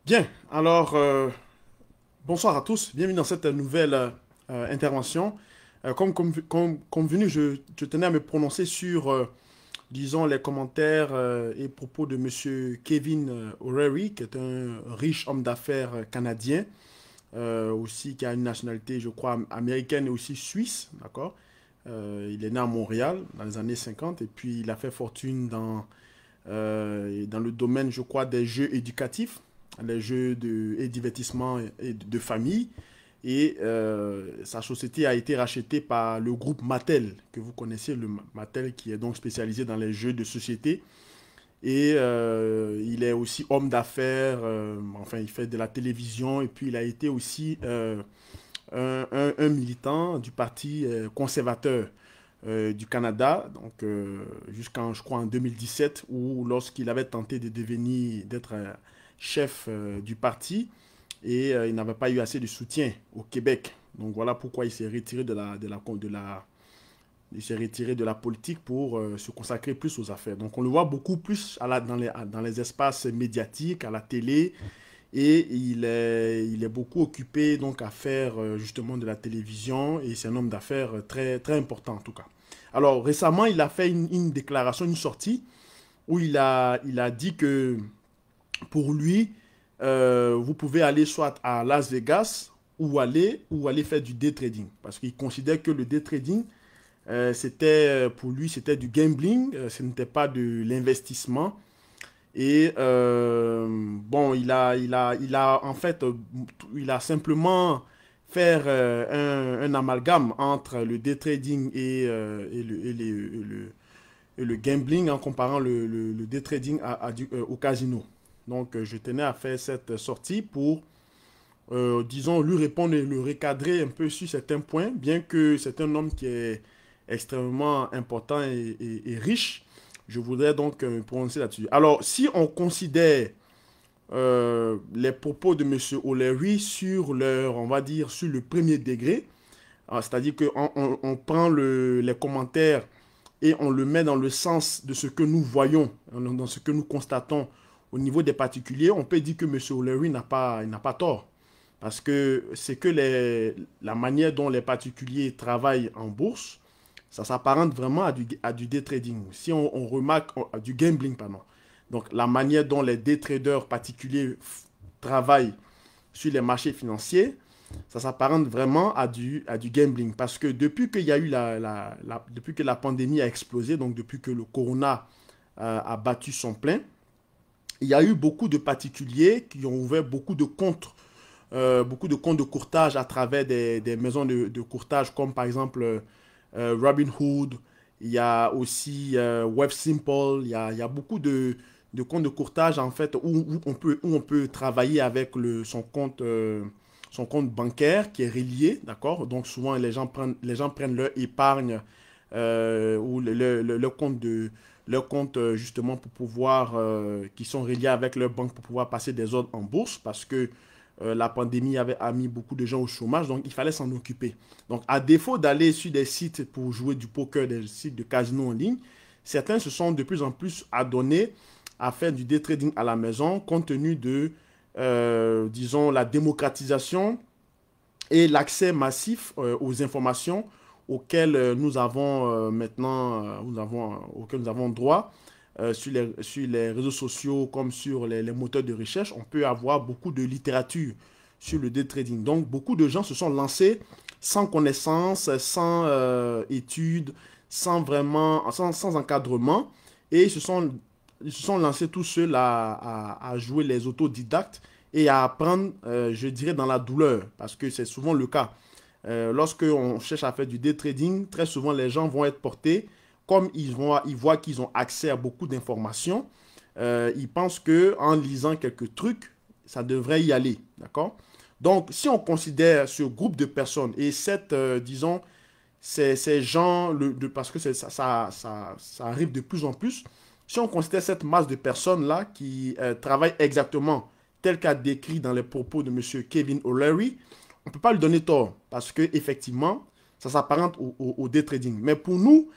Bien, alors bonsoir à tous, bienvenue dans cette nouvelle intervention. Comme convenu, je tenais à me prononcer sur, disons, les commentaires et propos de Monsieur Kevin O'Reilly, qui est un riche homme d'affaires canadien, aussi qui a une nationalité, je crois, américaine et aussi suisse, d'accord? Il est né à Montréal dans les années 50 et puis il a fait fortune dans le domaine, je crois, des jeux éducatifs, les jeux et divertissement et de famille. Et sa société a été rachetée par le groupe Mattel, que vous connaissez, le Mattel qui est donc spécialisé dans les jeux de société. Et il est aussi homme d'affaires, enfin il fait de la télévision et puis il a été aussi un militant du Parti conservateur du Canada, donc jusqu'en, je crois, en 2017, où lorsqu'il avait tenté de devenir, d'être chef du parti, et il n'avait pas eu assez de soutien au Québec. Donc voilà pourquoi il s'est retiré il s'est retiré de la politique pour se consacrer plus aux affaires. Donc on le voit beaucoup plus dans les espaces médiatiques, à la télé, et il est beaucoup occupé donc à faire justement de la télévision et c'est un homme d'affaires très, très important en tout cas. Alors récemment, il a fait une déclaration, une sortie où il a dit que pour lui, vous pouvez aller soit à Las Vegas ou aller faire du day trading parce qu'il considère que le day trading, c'était pour lui, c'était du gambling, ce n'était pas de l'investissement. Et bon, il a en fait, il a simplement faire un amalgame entre le day trading et le gambling en comparant le day trading au casino. Donc, je tenais à faire cette sortie pour, disons, lui répondre et le recadrer un peu sur certains points, bien que c'est un homme qui est extrêmement important et riche. Je voudrais donc me prononcer là-dessus. Alors, si on considère les propos de M. O'Leary sur leur, on va dire, sur le premier degré, c'est-à-dire qu'on on prend les commentaires et on le met dans le sens de ce que nous voyons, dans ce que nous constatons au niveau des particuliers, on peut dire que M. O'Leary il n'a pas tort. Parce que c'est que la manière dont les particuliers travaillent en bourse, ça s'apparente vraiment à du day trading. Si on remarque, à du gambling, pardon. Donc, la manière dont les day traders particuliers travaillent sur les marchés financiers, ça s'apparente vraiment à du gambling. Parce que depuis qu'il y a eu depuis que la pandémie a explosé, donc depuis que le corona a battu son plein, il y a eu beaucoup de particuliers qui ont ouvert beaucoup de comptes de courtage à travers des maisons de courtage comme par exemple Robinhood, il y a aussi WebSimple, il y a beaucoup de comptes de courtage en fait où on peut travailler avec son compte bancaire qui est relié, d'accord? Donc souvent les gens prennent leur épargne ou leur compte justement pour pouvoir, qui sont reliés avec leur banque pour pouvoir passer des ordres en bourse parce que la pandémie a mis beaucoup de gens au chômage, donc il fallait s'en occuper. Donc, à défaut d'aller sur des sites pour jouer du poker, des sites de casino en ligne, certains se sont de plus en plus adonnés à faire du day trading à la maison, compte tenu de, disons, la démocratisation et l'accès massif aux informations auxquelles nous avons maintenant, auxquelles nous avons droit sur les réseaux sociaux comme sur les moteurs de recherche, on peut avoir beaucoup de littérature sur le day trading. Donc, beaucoup de gens se sont lancés sans connaissance, sans études, sans encadrement, et ils se sont lancés tout seuls à jouer les autodidactes et à apprendre, je dirais, dans la douleur, parce que c'est souvent le cas. Lorsque on cherche à faire du day trading, très souvent les gens vont être portés, comme ils voient qu'ils ont accès à beaucoup d'informations, ils pensent que en lisant quelques trucs, ça devrait y aller, d'accord? Donc, si on considère ce groupe de personnes et disons, ces gens, parce que ça arrive de plus en plus, si on considère cette masse de personnes-là qui travaillent exactement tel qu'a décrit dans les propos de M. Kevin O'Leary, on ne peut pas lui donner tort parce que effectivement, ça s'apparente au day trading. Mais pour nous,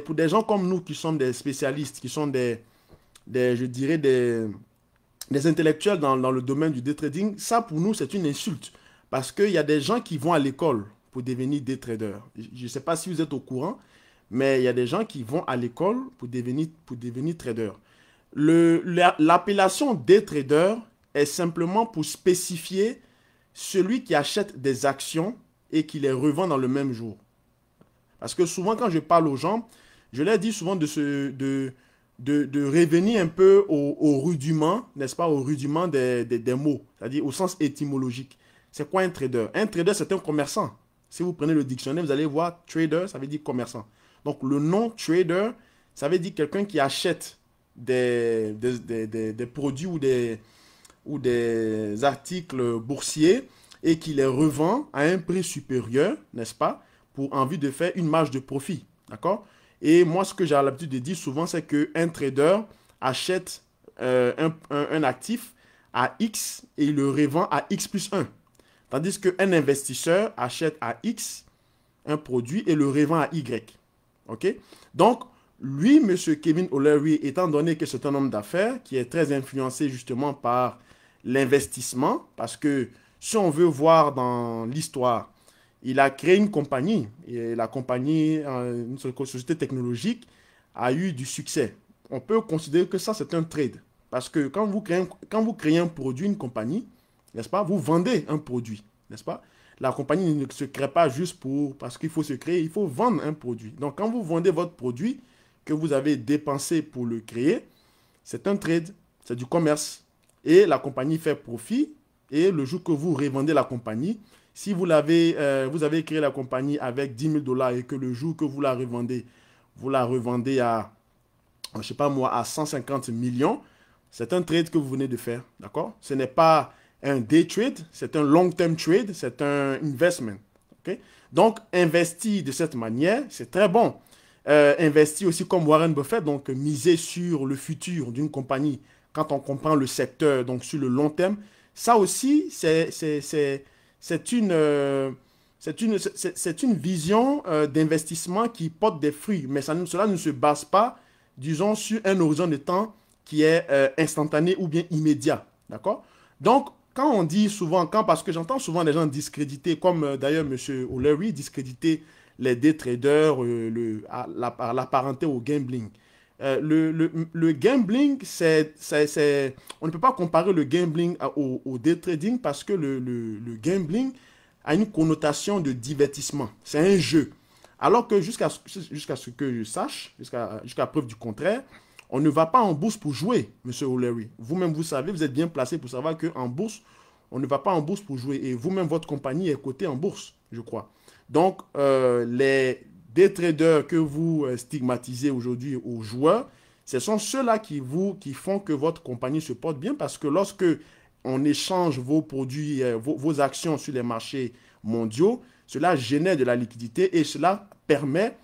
pour des gens comme nous qui sommes des spécialistes, qui sont je dirais des intellectuels dans le domaine du day trading, ça pour nous c'est une insulte. Parce qu'il y a des gens qui vont à l'école pour devenir day trader. Je ne sais pas si vous êtes au courant, mais il y a des gens qui vont à l'école pour devenir trader. L'appellation day trader est simplement pour spécifier celui qui achète des actions et qui les revend dans le même jour. Parce que souvent, quand je parle aux gens, je leur dis souvent de revenir un peu au rudiment, n'est-ce pas, au rudiment des mots, c'est-à-dire au sens étymologique. C'est quoi un trader? Un trader, c'est un commerçant. Si vous prenez le dictionnaire, vous allez voir trader, ça veut dire commerçant. Donc, le nom trader, ça veut dire quelqu'un qui achète des produits ou des articles boursiers et qui les revend à un prix supérieur, n'est-ce pas, pour envie de faire une marge de profit. D'accord? Et moi, ce que j'ai l'habitude de dire souvent, c'est qu'un trader achète un actif à X et il le revend à X plus 1. Tandis qu'un investisseur achète à X un produit et le revend à Y. OK? Donc, lui, M. Kevin O'Leary, étant donné que c'est un homme d'affaires qui est très influencé justement par l'investissement, parce que si on veut voir dans l'histoire, il a créé une compagnie, et la compagnie, une société technologique, a eu du succès. On peut considérer que ça, c'est un trade. Parce que quand vous créez un produit, une compagnie, n'est-ce pas, vous vendez un produit, n'est-ce pas? La compagnie ne se crée pas juste parce qu'il faut se créer, il faut vendre un produit. Donc, quand vous vendez votre produit que vous avez dépensé pour le créer, c'est un trade, c'est du commerce. Et la compagnie fait profit. Et le jour que vous revendez la compagnie, si vous avez créé la compagnie avec 10 000 dollars et que le jour que vous la revendez à, je sais pas moi, à 150 millions, c'est un trade que vous venez de faire. D'accord? Ce n'est pas un day trade, c'est un long-term trade, c'est un investment. Okay? Donc, investir de cette manière, c'est très bon. Investir aussi comme Warren Buffett, donc miser sur le futur d'une compagnie quand on comprend le secteur, donc sur le long terme, ça aussi, c'est une vision d'investissement qui porte des fruits, mais cela ne se base pas, disons, sur un horizon de temps qui est instantané ou bien immédiat. D'accord? Donc, quand on dit souvent, parce que j'entends souvent des gens discréditer, comme d'ailleurs M. O'Leary, discréditer les day traders, l'apparenter au gambling. Le gambling, on ne peut pas comparer le gambling au day trading parce que le gambling a une connotation de divertissement. C'est un jeu. Alors que jusqu'à ce que je sache, jusqu'à preuve du contraire, on ne va pas en bourse pour jouer, M. O'Leary. Vous-même, vous savez, vous êtes bien placé pour savoir qu'en bourse, on ne va pas en bourse pour jouer. Et vous-même, votre compagnie est cotée en bourse, je crois. Donc, les day traders que vous stigmatisez aujourd'hui aux joueurs, ce sont ceux-là qui font que votre compagnie se porte bien parce que lorsque on échange vos produits, vos actions sur les marchés mondiaux, cela génère de la liquidité et cela permet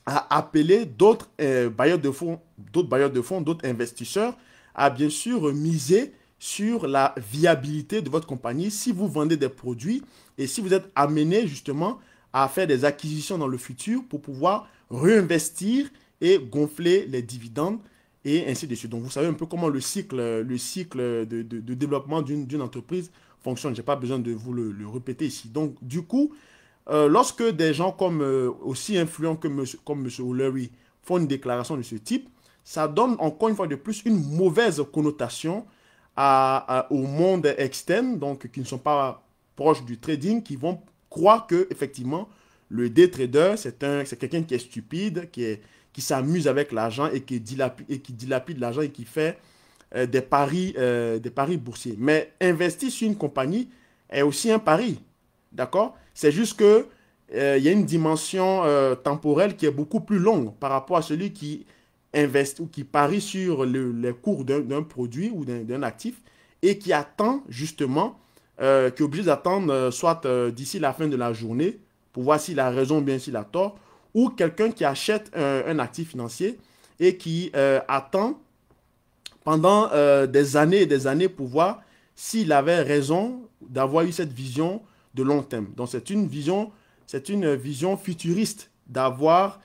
à appeler d'autres bailleurs de fonds, d'autres investisseurs à bien sûr miser sur la viabilité de votre compagnie si vous vendez des produits et si vous êtes amené justement à faire des acquisitions dans le futur pour pouvoir réinvestir et gonfler les dividendes et ainsi de suite. Donc, vous savez un peu comment le cycle de développement d'une entreprise fonctionne. Je n'ai pas besoin de vous le répéter ici. Donc, du coup, lorsque des gens aussi influents comme M. O'Leary font une déclaration de ce type, ça donne encore une fois de plus une mauvaise connotation au monde externe, donc qui ne sont pas proches du trading, qui vont croire que effectivement le day trader c'est quelqu'un qui est stupide, qui s'amuse avec l'argent et qui dilapide l'argent et qui fait des paris boursiers. Mais investir sur une compagnie est aussi un pari, d'accord? C'est juste que il y a une dimension temporelle qui est beaucoup plus longue par rapport à celui qui investit ou qui parie sur les cours d'un produit ou d'un actif et qui attend justement, qui est obligé d'attendre soit d'ici la fin de la journée pour voir s'il a raison ou bien s'il a tort, ou quelqu'un qui achète un actif financier et qui attend pendant des années et des années pour voir s'il avait raison d'avoir eu cette vision de long terme. Donc c'est une vision futuriste d'avoir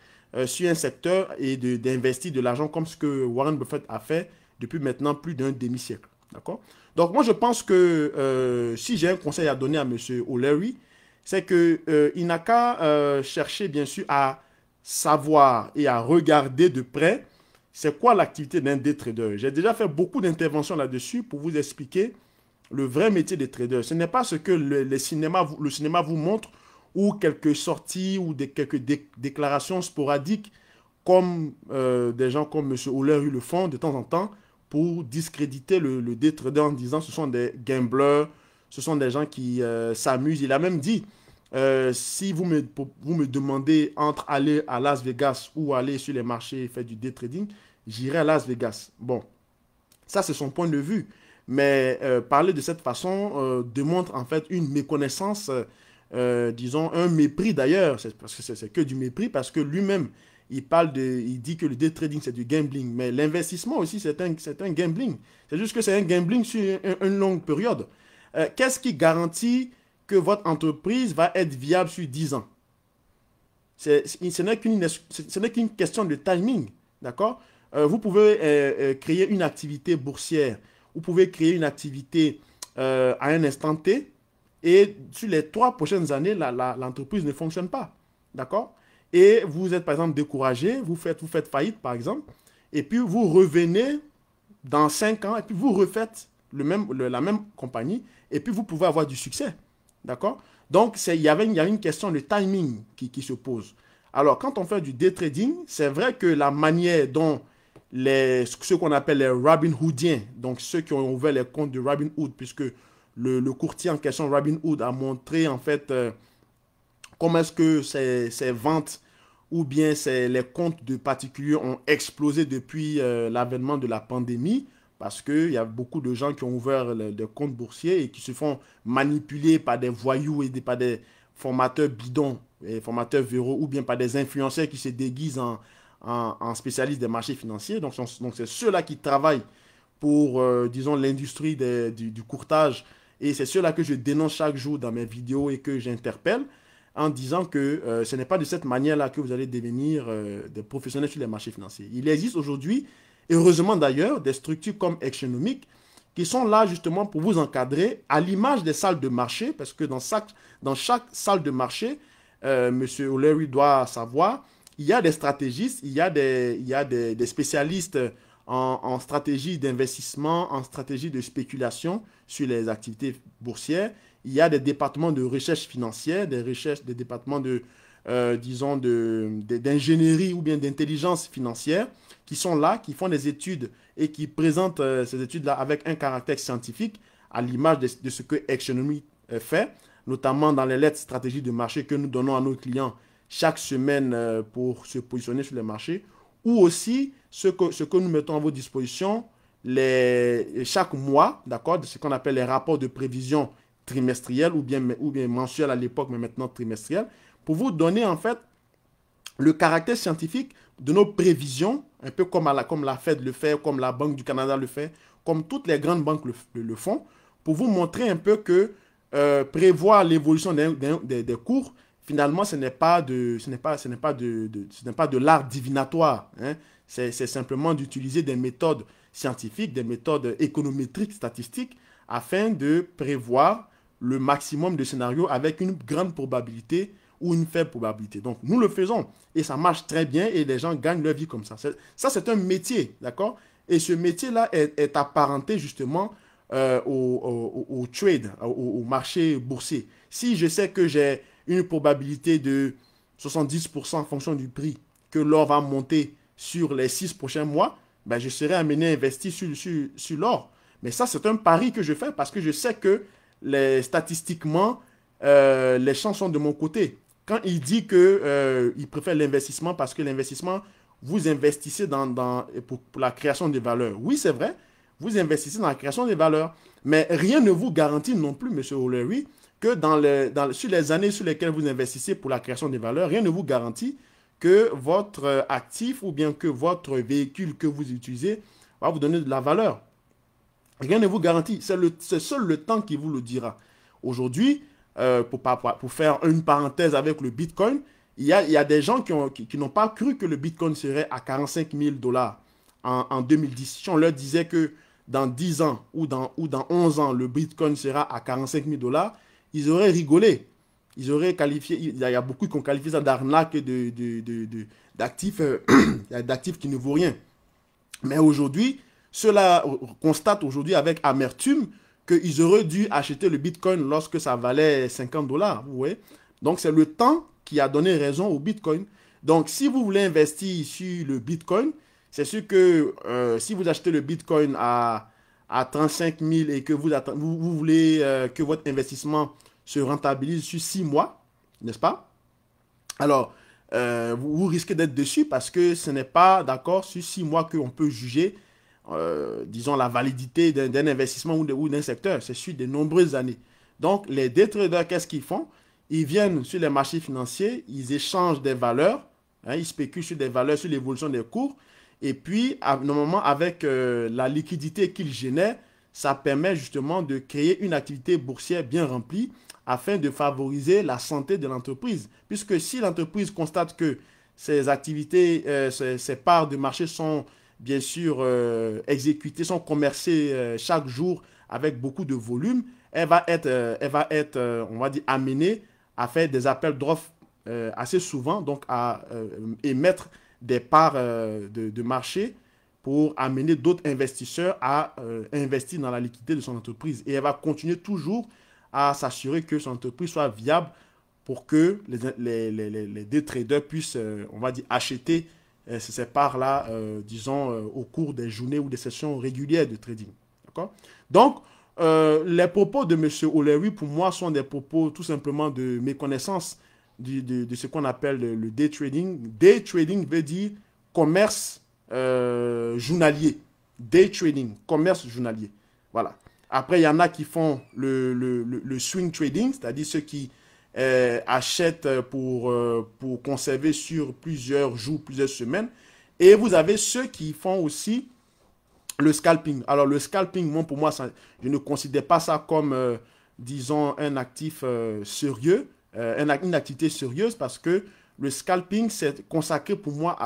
sur un secteur et d'investir de l'argent comme ce que Warren Buffett a fait depuis maintenant plus d'un demi-siècle. D'accord? Donc, moi, je pense que si j'ai un conseil à donner à M. O'Leary, c'est que il n'a qu'à chercher, bien sûr, à savoir et à regarder de près c'est quoi l'activité d'un day trader. J'ai déjà fait beaucoup d'interventions là-dessus pour vous expliquer le vrai métier des traders. Ce n'est pas ce que le cinéma vous montre ou quelques sorties ou quelques déclarations sporadiques comme des gens comme M. O'Leary le font de temps en temps pour discréditer le day trader en disant ce sont des gamblers, ce sont des gens qui s'amusent. Il a même dit, si vous me demandez entre aller à Las Vegas ou aller sur les marchés et faire du day trading, j'irai à Las Vegas. Bon, ça c'est son point de vue. Mais parler de cette façon démontre en fait une méconnaissance, disons un mépris d'ailleurs, parce que c'est que du mépris, parce que lui-même, il dit que le day trading c'est du gambling, mais l'investissement aussi c'est un gambling. C'est juste que c'est un gambling sur une longue période. Qu'est-ce qui garantit que votre entreprise va être viable sur 10 ans? Ce n'est qu'une question de timing, d'accord? Vous pouvez créer une activité boursière, vous pouvez créer une activité à un instant T, et sur les 3 prochaines années, l'entreprise ne fonctionne pas, d'accord? Et vous êtes par exemple découragé, vous faites faillite par exemple, et puis vous revenez dans 5 ans, et puis vous refaites la même compagnie, et puis vous pouvez avoir du succès, d'accord? Donc il y a une question de timing qui se pose. Alors quand on fait du day trading, c'est vrai que la manière dont ceux qu'on appelle les Robinhoodiens, donc ceux qui ont ouvert les comptes de Robinhood, puisque le courtier en question, Robinhood, a montré en fait comment est-ce que ces ventes ou bien les comptes de particuliers ont explosé depuis l'avènement de la pandémie, parce qu'il y a beaucoup de gens qui ont ouvert des comptes boursiers et qui se font manipuler par des voyous et par des formateurs bidons, et formateurs véreux, ou bien par des influenceurs qui se déguisent en spécialistes des marchés financiers. Donc c'est ceux-là qui travaillent pour, disons, l'industrie du courtage. Et c'est ceux-là que je dénonce chaque jour dans mes vidéos et que j'interpelle en disant que ce n'est pas de cette manière-là que vous allez devenir des professionnels sur les marchés financiers. Il existe aujourd'hui, heureusement d'ailleurs, des structures comme Exonomic qui sont là justement pour vous encadrer à l'image des salles de marché, parce que dans chaque salle de marché, M. O'Leary doit savoir, il y a des stratégistes, il y a des spécialistes en stratégie d'investissement, en stratégie de spéculation sur les activités boursières. Il y a des départements de recherche financière, des départements disons, d'ingénierie ou bien d'intelligence financière qui sont là, qui font des études et qui présentent ces études-là avec un caractère scientifique à l'image de ce que Exonomic fait, notamment dans les lettres stratégiques de marché que nous donnons à nos clients chaque semaine pour se positionner sur les marchés, ou aussi ce que nous mettons à vos dispositions chaque mois, d'accord, de ce qu'on appelle les rapports de prévision trimestriels ou bien mensuels à l'époque, mais maintenant trimestriels, pour vous donner en fait le caractère scientifique de nos prévisions, un peu comme la Fed le fait, comme la Banque du Canada le fait, comme toutes les grandes banques le font, pour vous montrer un peu que prévoir l'évolution des cours, finalement, ce n'est pas de l'art divinatoire, hein. C'est simplement d'utiliser des méthodes scientifiques, des méthodes économétriques, statistiques, afin de prévoir le maximum de scénarios avec une grande probabilité ou une faible probabilité. Donc, nous le faisons et ça marche très bien et les gens gagnent leur vie comme ça. Ça, c'est un métier, d'accord? Et ce métier-là est apparenté justement au trade, au marché boursier. Si je sais que j'ai une probabilité de 70% en fonction du prix que l'or va monter sur les 6 prochains mois, ben je serai amené à investir sur l'or. Mais ça, c'est un pari que je fais parce que je sais que statistiquement, les chances sont de mon côté. Quand il dit qu'il préfère l'investissement parce que l'investissement, vous investissez pour la création de valeur. Oui, c'est vrai, vous investissez dans la création de valeur. Mais rien ne vous garantit non plus, M. O'Leary, que sur les années sur lesquelles vous investissez pour la création de valeur, rien ne vous garantit que votre actif ou bien que votre véhicule que vous utilisez va vous donner de la valeur. Rien ne vous garantit. C'est seul le temps qui vous le dira. Aujourd'hui, pour faire une parenthèse avec le Bitcoin, il y a des gens qui n'ont pas cru que le Bitcoin serait à 45 000 $ en 2010. Si on leur disait que dans 10 ans ou dans 11 ans, le Bitcoin sera à 45 000 dollars, ils auraient rigolé. Ils auraient qualifié, il y a beaucoup qui ont qualifié ça d'arnaque d'actifs d'actifs qui ne vaut rien. Mais aujourd'hui, ceux-là constatent aujourd'hui avec amertume qu'ils auraient dû acheter le Bitcoin lorsque ça valait 50 dollars. Vous voyez? Donc, c'est le temps qui a donné raison au Bitcoin. Donc, si vous voulez investir sur le Bitcoin, c'est sûr que si vous achetez le Bitcoin à 35 000 et que vous voulez que votre investissement se rentabilise sur 6 mois, n'est-ce pas? Alors, vous risquez d'être déçu parce que ce n'est pas, d'accord, sur 6 mois qu'on peut juger, disons, la validité d'un investissement ou d'un secteur. C'est sur de nombreuses années. Donc, les day traders, qu'est-ce qu'ils font? Ils viennent sur les marchés financiers, ils échangent des valeurs, hein, ils spéculent sur des valeurs, sur l'évolution des cours. Et puis, normalement, avec la liquidité qu'ils génèrent, ça permet justement de créer une activité boursière bien remplie afin de favoriser la santé de l'entreprise. Puisque si l'entreprise constate que ses activités, ses parts de marché sont bien sûr exécutées, sont commercées chaque jour avec beaucoup de volume, elle va être on va dire, amenée à faire des appels d'offres assez souvent, donc à émettre des parts de marché pour amener d'autres investisseurs à investir dans la liquidité de son entreprise. Et elle va continuer toujours à s'assurer que son entreprise soit viable pour que les day traders puissent, on va dire, acheter ces parts-là, disons, au cours des journées ou des sessions régulières de trading. D'accord? Donc, les propos de M. O'Leary, pour moi, sont des propos tout simplement de méconnaissance de ce qu'on appelle le day trading. Day trading veut dire commerce journalier. Day trading, commerce journalier. Voilà. Après, il y en a qui font le swing trading, c'est-à-dire ceux qui achètent pour conserver sur plusieurs jours, plusieurs semaines. Et vous avez ceux qui font aussi le scalping. Alors, le scalping, moi, pour moi, ça, je ne considère pas ça comme, disons, un actif sérieux, une activité sérieuse, parce que le scalping, c'est consacré pour moi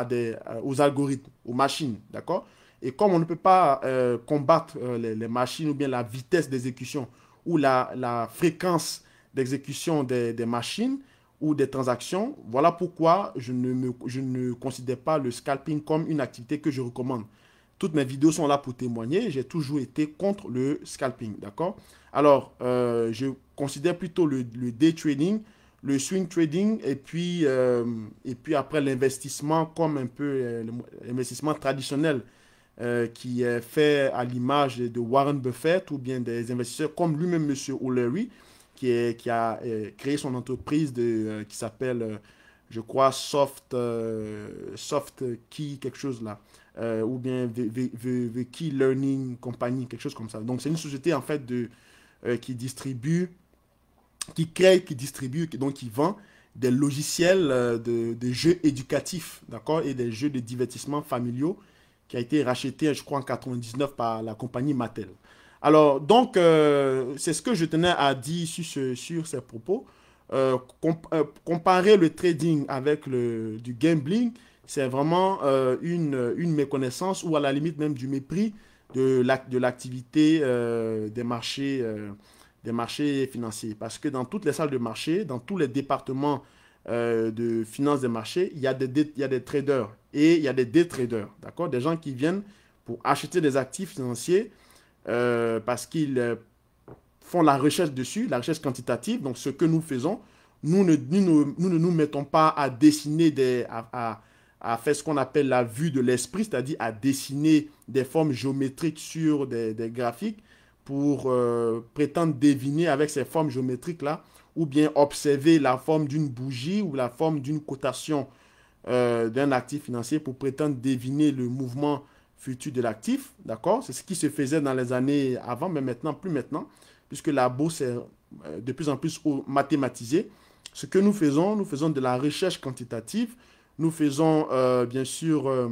aux algorithmes, aux machines, d'accord? Et comme on ne peut pas combattre les machines ou bien la vitesse d'exécution ou la fréquence d'exécution des machines ou des transactions, voilà pourquoi je ne considère pas le scalping comme une activité que je recommande. Toutes mes vidéos sont là pour témoigner. J'ai toujours été contre le scalping, d'accord? Alors, je considère plutôt le day trading, le swing trading et puis après l'investissement comme un peu l'investissement traditionnel qui est fait à l'image de Warren Buffett ou bien des investisseurs comme lui-même, M. O'Leary, qui a créé son entreprise qui s'appelle, je crois, Soft Key, quelque chose là. Ou bien The Key Learning Company, quelque chose comme ça. Donc, c'est une société en fait qui distribue, donc qui vend des logiciels de jeux éducatifs, d'accord, et des jeux de divertissement familiaux qui a été racheté, je crois, en 99 par la compagnie Mattel. Alors, donc, c'est ce que je tenais à dire sur ces propos. Comparer le trading avec du gambling, c'est vraiment une méconnaissance ou à la limite même du mépris de l'activité des marchés financiers. Parce que dans toutes les salles de marché, dans tous les départements de finance des marchés, il y a des traders et il y a des day traders, d'accord? Des gens qui viennent pour acheter des actifs financiers parce qu'ils font la recherche dessus, la recherche quantitative. Donc, ce que nous faisons, nous ne nous mettons pas à dessiner à faire ce qu'on appelle la vue de l'esprit, c'est-à-dire à dessiner des formes géométriques sur des graphiques pour prétendre deviner avec ces formes géométriques-là, ou bien observer la forme d'une bougie ou la forme d'une cotation d'un actif financier pour prétendre deviner le mouvement futur de l'actif, d'accord? C'est ce qui se faisait dans les années avant, mais maintenant, plus maintenant, puisque la bourse est de plus en plus mathématisée. Ce que nous faisons de la recherche quantitative, nous faisons bien sûr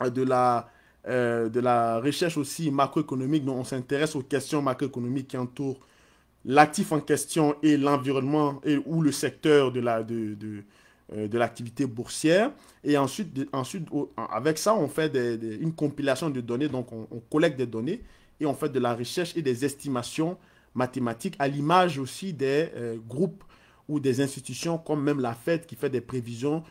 de la recherche aussi macroéconomique, donc on s'intéresse aux questions macroéconomiques qui entourent l'actif en question et l'environnement ou le secteur de l'activité boursière. Et ensuite, avec ça, on fait une compilation de données. Donc, on collecte des données et on fait de la recherche et des estimations mathématiques à l'image aussi des groupes ou des institutions comme même la Fed qui fait des prévisions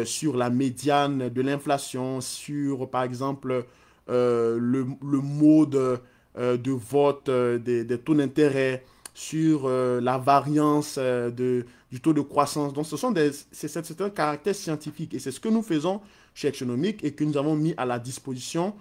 sur la médiane de l'inflation, sur par exemple le mode de vote des taux d'intérêt, sur la variance du taux de croissance. Donc, c'est un caractère scientifique et c'est ce que nous faisons chez Exonomic et que nous avons mis à la disposition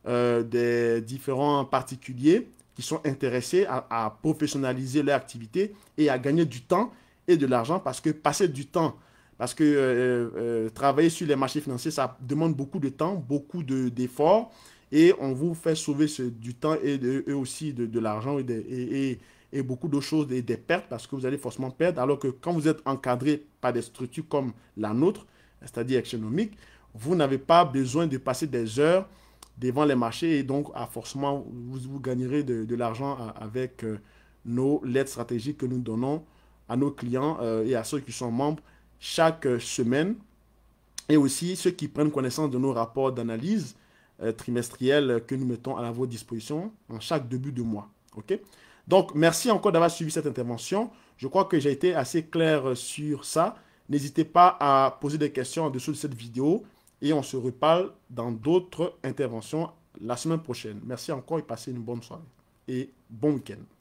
des différents particuliers qui sont intéressés à professionnaliser leur activité et à gagner du temps et de l'argent parce que passer du temps, parce que travailler sur les marchés financiers, ça demande beaucoup de temps, beaucoup d'efforts et on vous fait sauver du temps et aussi de l'argent et beaucoup de choses, des pertes parce que vous allez forcément perdre. Alors que quand vous êtes encadré par des structures comme la nôtre, c'est-à-dire économique, vous n'avez pas besoin de passer des heures devant les marchés et donc forcément vous gagnerez de l'argent avec nos lettres stratégiques que nous donnons à nos clients et à ceux qui sont membres chaque semaine et aussi ceux qui prennent connaissance de nos rapports d'analyse trimestriels que nous mettons à votre disposition en chaque début de mois. OK? Donc, merci encore d'avoir suivi cette intervention. Je crois que j'ai été assez clair sur ça. N'hésitez pas à poser des questions en dessous de cette vidéo et on se reparle dans d'autres interventions la semaine prochaine. Merci encore et passez une bonne soirée et bon week-end.